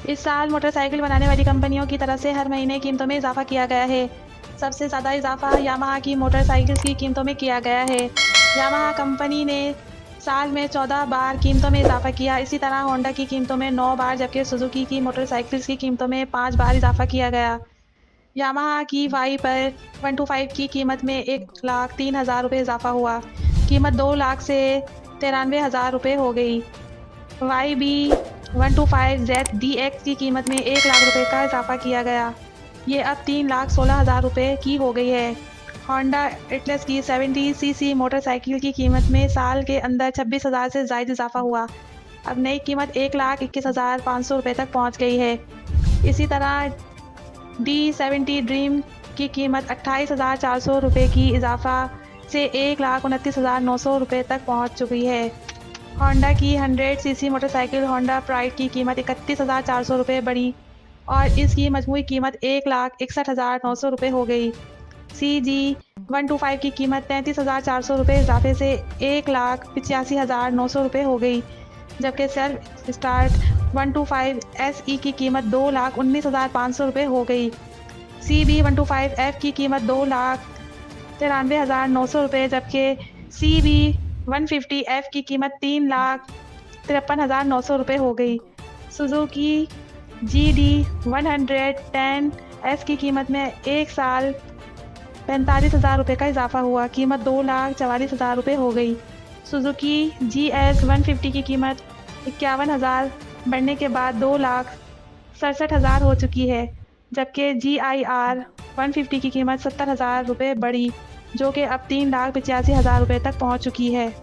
इस साल मोटरसाइकिल बनाने वाली कंपनियों की तरफ से हर महीने कीमतों में इजाफा किया गया है। सबसे ज़्यादा इजाफा यामाहा की मोटरसाइकिल्स की कीमतों में किया गया है। यामाहा कंपनी ने साल में 14 बार कीमतों में इजाफा किया। इसी तरह होंडा की कीमतों में 9 बार, जबकि सुजुकी की मोटरसाइकिल्स की कीमतों में 5 बार इजाफा किया गया। यामाहा की वाई पर 125 की कीमत में 1,03,000 रुपये इजाफा हुआ। कीमत 2 लाख से 93,000 रुपये हो गई। वाई बी 125Z DX की कीमत में 1 लाख रुपये का इजाफा किया गया। ये अब 3,16,000 रुपये की हो गई है। होंडा एटलस की 70 सीसी मोटरसाइकिल की कीमत में साल के अंदर 26,000 से ज़ायद इजाफा हुआ। अब नई कीमत 1,21,500 रुपये तक पहुंच गई है। इसी तरह D70 ड्रीम की कीमत 28,400 रुपये की इजाफा से 1,29,900 रुपये तक पहुंच चुकी है। होंडा की 100 सीसी मोटरसाइकिल होंडा प्राइड की कीमत 31,400 रुपये बढ़ी और इसकी मजमूई कीमत 1,61,900 रुपये हो गई। CG 125 की कीमत 33,400 रुपये इजाफे से 1,85,900 रुपये हो गई, जबकि सेल्फ स्टार्ट 125 SE की कीमत 2,19,500 रुपये हो गई। CB 125F की कीमत 2,93,900 रुपये, जबकि CB 150F की कीमत 3,53,900 रुपये हो गई। सुजुकी GD 110S की कीमत में 1 साल 45,000 रुपये का इजाफा हुआ। कीमत 2,44,000 रुपये हो गई। सुजुकी GS 150 की कीमत 51,000 बढ़ने के बाद 2,67,000 हो चुकी है, जबकि GIR 150 की कीमत 70,000 रुपये बढ़ी, जो कि अब 3,85,000 रुपये तक पहुंच चुकी है।